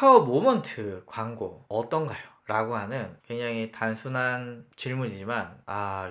카카오 모먼트 광고 어떤가요? 라고 하는 굉장히 단순한 질문이지만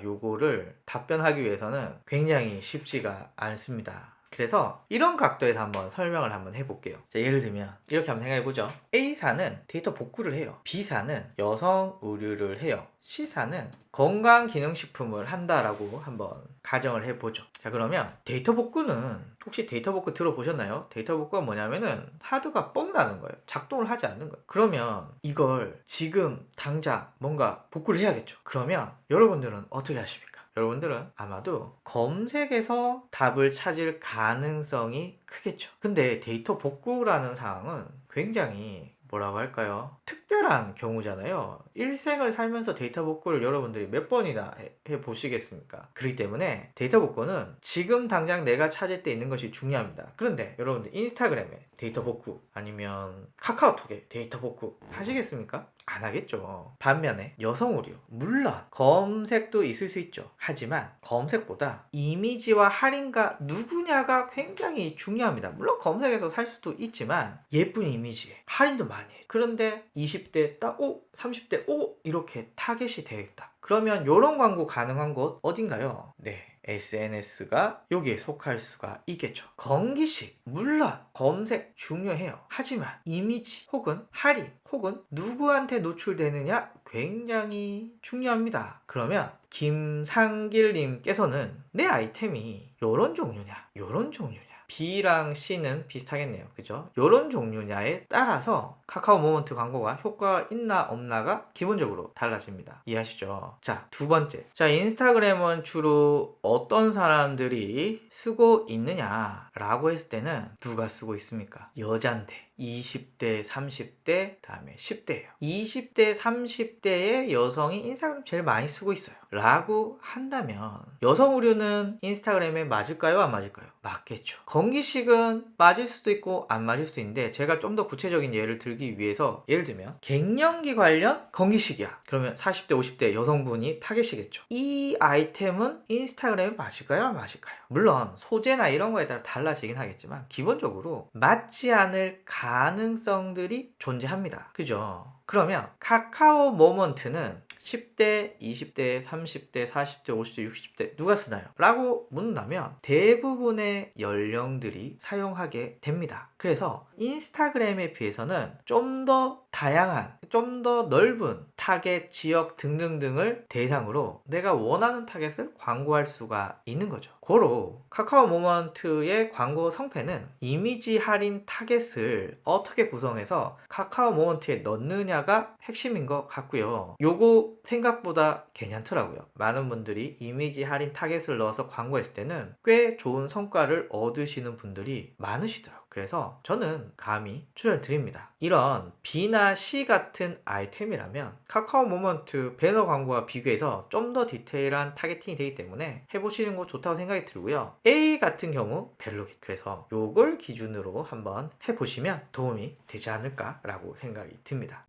요거를 답변하기 위해서는 굉장히 쉽지가 않습니다. 그래서 이런 각도에서 한번 설명을 한번 해볼게요. 자, 예를 들면 이렇게 한번 생각해보죠. A사는 데이터 복구를 해요. B사는 여성 의류를 해요. C사는 건강기능식품을 한다라고 한번 가정을 해보죠. 자, 그러면 데이터 복구는 혹시 데이터 복구 들어보셨나요? 데이터 복구가 뭐냐면은 하드가 뻥 나는 거예요. 작동을 하지 않는 거예요. 그러면 이걸 지금 당장 뭔가 복구를 해야겠죠. 그러면 여러분들은 어떻게 하십니까? 여러분들은 아마도 검색에서 답을 찾을 가능성이 크겠죠. 근데 데이터 복구라는 상황은 굉장히 뭐라고 할까요? 특별한 경우잖아요. 일생을 살면서 데이터 복구를 여러분들이 몇 번이나 해보시겠습니까? 그렇기 때문에 데이터 복구는 지금 당장 내가 찾을 때 있는 것이 중요합니다. 그런데 여러분들 인스타그램에 데이터 복구 아니면 카카오톡에 데이터 복구 하시겠습니까? 안 하겠죠. 반면에 여성 의류 물론 검색도 있을 수 있죠. 하지만 검색보다 이미지와 할인가 누구냐가 굉장히 중요합니다. 물론 검색에서 살 수도 있지만 예쁜 이미지에 할인도 많이 해요. 그런데 20대 딱 30대 이렇게 타겟이 되겠다. 그러면 이런 광고 가능한 곳 어딘가요? 네, SNS가 여기에 속할 수가 있겠죠. 건기식 물론 검색 중요해요. 하지만 이미지 혹은 할인 혹은 누구한테 노출되느냐 굉장히 중요합니다. 그러면 김상길님께서는 내 아이템이 요런 종류냐 요런 종류냐 B랑 C는 비슷하겠네요. 그죠? 요런 종류냐에 따라서 카카오 모먼트 광고가 효과가 있나 없나가 기본적으로 달라집니다. 이해하시죠? 자, 두 번째. 자, 인스타그램은 주로 어떤 사람들이 쓰고 있느냐라고 했을 때는 누가 쓰고 있습니까? 여잔데. 20대, 30대, 다음에 10대예요. 20대, 30대의 여성이 인스타그램 제일 많이 쓰고 있어요. 라고 한다면 여성 의류는 인스타그램에 맞을까요? 안 맞을까요? 맞겠죠. 건기식은 맞을 수도 있고 안 맞을 수도 있는데 제가 좀 더 구체적인 예를 들기 위해서 예를 들면 갱년기 관련 건기식이야. 그러면 40대, 50대 여성분이 타겟이겠죠. 이 아이템은 인스타그램에 맞을까요? 안 맞을까요? 물론 소재나 이런 거에 따라 달라지긴 하겠지만 기본적으로 맞지 않을 가능성들이 존재합니다. 그죠? 그러면 카카오 모먼트는 10대, 20대, 30대, 40대, 50대, 60대 누가 쓰나요? 라고 묻는다면 대부분의 연령들이 사용하게 됩니다. 그래서 인스타그램에 비해서는 좀 더 다양한, 좀 더 넓은 타겟, 지역 등등등을 대상으로 내가 원하는 타겟을 광고할 수가 있는 거죠. 고로 카카오 모먼트의 광고 성패는 이미지 할인 타겟을 어떻게 구성해서 카카오 모먼트에 넣느냐가 핵심인 것 같고요. 요거 생각보다 괜찮더라고요. 많은 분들이 이미지 할인 타겟을 넣어서 광고했을 때는 꽤 좋은 성과를 얻으시는 분들이 많으시더라고요. 그래서 저는 감히 추천드립니다. 이런 B나 C 같은 아이템이라면 카카오 모먼트 배너 광고와 비교해서 좀 더 디테일한 타겟팅이 되기 때문에 해보시는 거 좋다고 생각이 들고요. A 같은 경우 별로겠죠. 그래서 요걸 기준으로 한번 해보시면 도움이 되지 않을까라고 생각이 듭니다.